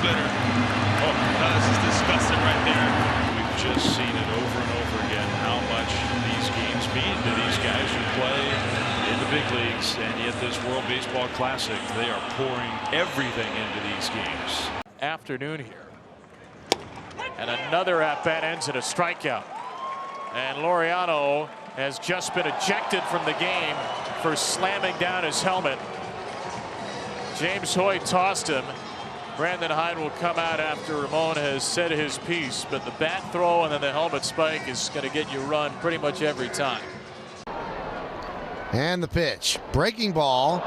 splitter. Oh, no, this is disgusting right there. We've just seen it over and over again how much these games mean to these guys who play in the big leagues, and yet this World Baseball Classic, they are pouring everything into these games. Afternoon here. And another at-bat ends in a strikeout. And Laureano has just been ejected from the game for slamming down his helmet. James Hoyt tossed him. Brandon Hyde will come out after Ramon has said his piece, but the bat throw and then the helmet spike is going to get you run pretty much every time. And the pitch. Breaking ball.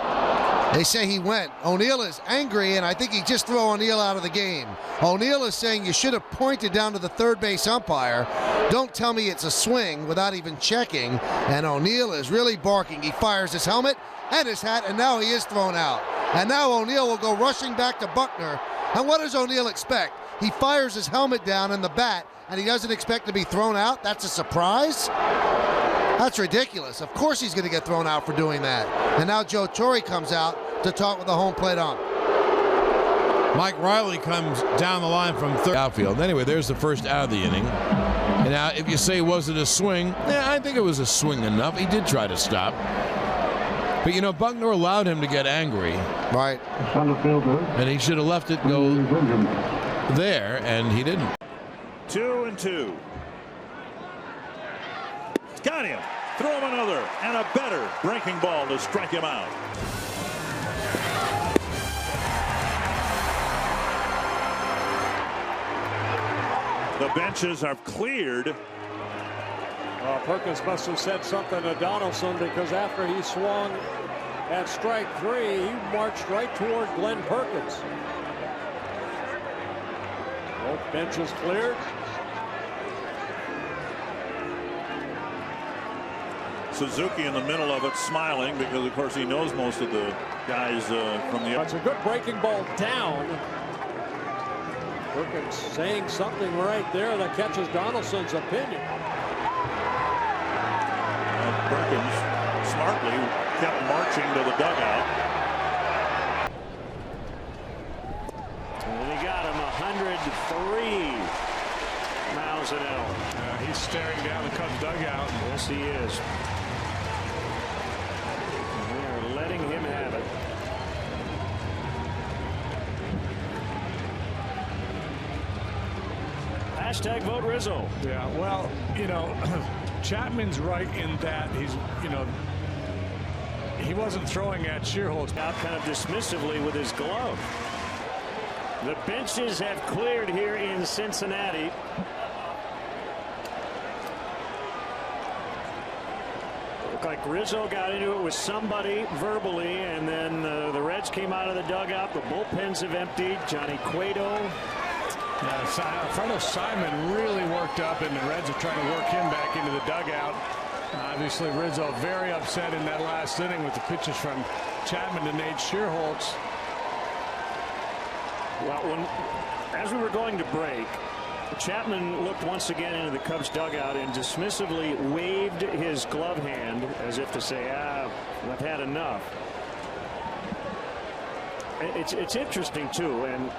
They say he went. O'Neill is angry, and I think he just threw O'Neill out of the game. O'Neill is saying you should have pointed down to the third base umpire. Don't tell me it's a swing without even checking. And O'Neill is really barking. He fires his helmet and his hat, and now he is thrown out. And now O'Neill will go rushing back to Buckner. And what does O'Neill expect? He fires his helmet down and the bat, and he doesn't expect to be thrown out? That's a surprise? That's ridiculous. Of course he's going to get thrown out for doing that. And now Joe Torre comes out to talk with the home plate ump. Mike Riley comes down the line from third outfield. Anyway, there's the first out of the inning. And now if you say, was it a swing? Yeah, I think it was a swing enough. He did try to stop. But, you know, Buckner allowed him to get angry. Right. And he should have left it go there, and he didn't. 2-2. Got him. Throw him another, and a better breaking ball to strike him out. The benches have cleared. Perkins must have said something to Donaldson, because after he swung at strike 3, he marched right toward Glenn Perkins. Both benches cleared. Suzuki in the middle of it, smiling, because of course he knows most of the guys from the. It's a good breaking ball down. Perkins saying something right there that catches Donaldson's opinion. Perkins smartly kept marching to the dugout. And he got him 103 miles an hour. He's staring down the Cubs dugout. Yes, he is. And we are letting him have it. Hashtag vote Rizzo. Yeah, well, you know, Chapman's right in that he's, you know, he wasn't throwing at Shearholtz. Out kind of dismissively with his glove. The benches have cleared here in Cincinnati. Looked like Rizzo got into it with somebody verbally, and then the Reds came out of the dugout. The bullpens have emptied. Johnny Cueto. Fernando Simon really worked up, and the Reds are trying to work him back into the dugout. Obviously, Rizzo very upset in that last inning with the pitches from Chapman to Nate Shearholtz. Well, as we were going to break, Chapman looked once again into the Cubs dugout and dismissively waved his glove hand as if to say, I've had enough. It's interesting, too, and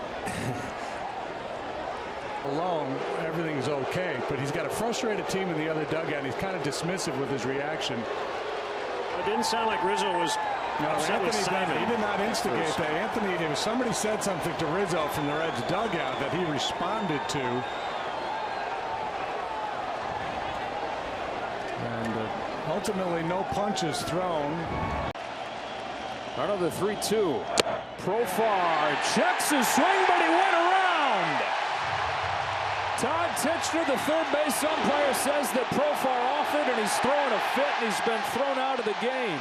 alone, everything's okay, but he's got a frustrated team in the other dugout, and he's kind of dismissive with his reaction. It didn't sound like Rizzo was. No, Anthony, he did not instigate that. Anthony, if somebody said something to Rizzo from the Reds dugout that he responded to. And ultimately, no punches thrown. Another 3-2. Profar checks his swing, but he went around. Todd Titchener, the third base umpire, says that Profar offered, and he's throwing a fit, and he's been thrown out of the game.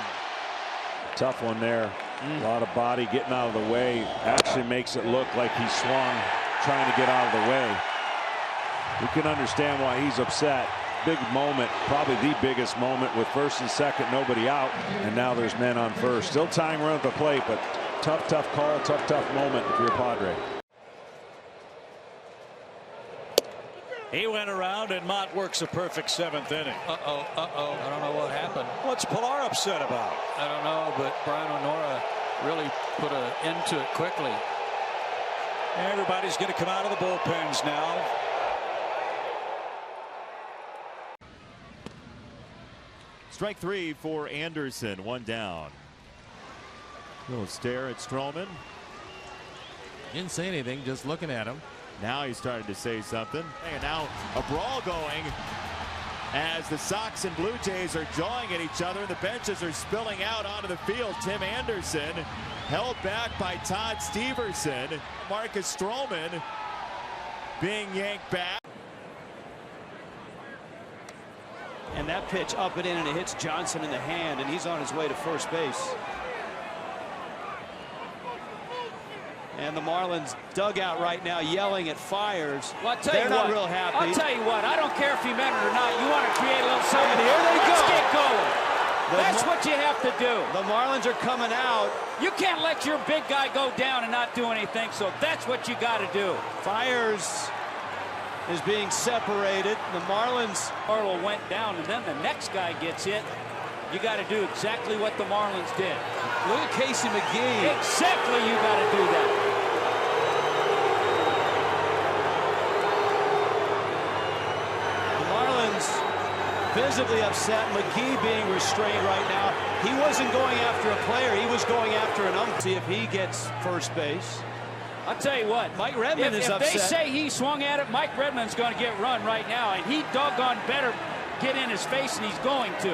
Tough one there. A lot of body getting out of the way. Actually makes it look like he swung trying to get out of the way. We can understand why he's upset. Big moment, probably the biggest moment, with first and second, nobody out, and now there's men on first. Still tying run at the plate, but tough call, tough moment if you're a Padre. He went around, and Mott works a perfect seventh inning. Uh-oh. I don't know what happened. What's Pilar upset about? I don't know, but Brian O'Nora really put an end to it quickly. Everybody's going to come out of the bullpens now. Strike three for Anderson, one down. Little stare at Stroman. Didn't say anything, just looking at him. Now he's starting to say something. And now a brawl going as the Sox and Blue Jays are jawing at each other. The benches are spilling out onto the field. Tim Anderson held back by Todd Steverson. Marcus Stroman being yanked back. And that pitch up and in, and it hits Johnson in the hand, and he's on his way to first base. And the Marlins dugout right now yelling at Fiers. Well, They're not real happy. I'll tell you what, I don't care if he meant it or not. You want to create a little something. And here they Let's go. get going. That's what you have to do. The Marlins are coming out. You can't let your big guy go down and not do anything, so that's what you got to do. Fiers is being separated. The Marlins. Arlo went down, and then the next guy gets hit. You got to do exactly what the Marlins did. Look at Casey McGee. Exactly, you got to do that. The Marlins visibly upset. McGee being restrained right now. He wasn't going after a player. He was going after an ump. See if he gets first base. I'll tell you what, Mike Redmond is upset. If they say he swung at it, Mike Redmond's going to get run right now, and he doggone better get in his face, and he's going to.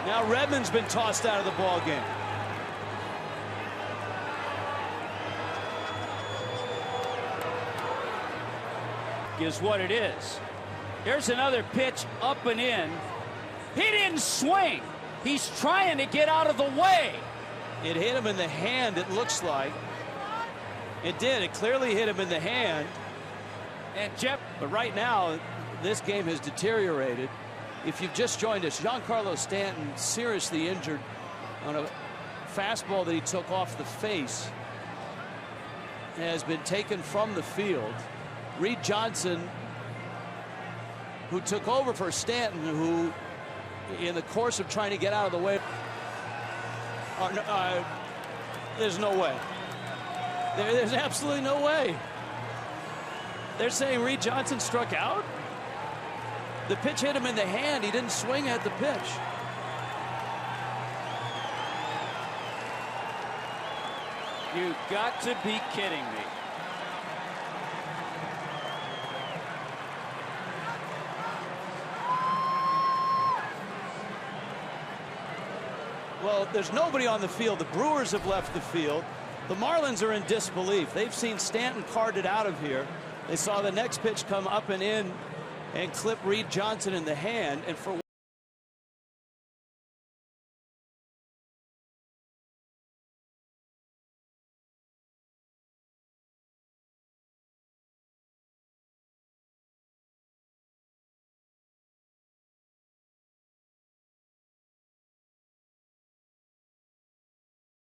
Now Redmond's been tossed out of the ball game. Is what it is. Here's another pitch up and in. He didn't swing. He's trying to get out of the way. It hit him in the hand, it looks like. It did. It clearly hit him in the hand. And Jeff, but right now, this game has deteriorated. If you've just joined us, Giancarlo Stanton seriously injured on a fastball that he took off the face, has been taken from the field. Reed Johnson, who took over for Stanton, who in the course of trying to get out of the way, there's no way. There's absolutely no way. They're saying Reed Johnson struck out? The pitch hit him in the hand. He didn't swing at the pitch. you got to be kidding me. Well, there's nobody on the field. The Brewers have left the field. The Marlins are in disbelief. They've seen Stanton carted out of here. They saw the next pitch come up and in and clip Reed Johnson in the hand. And for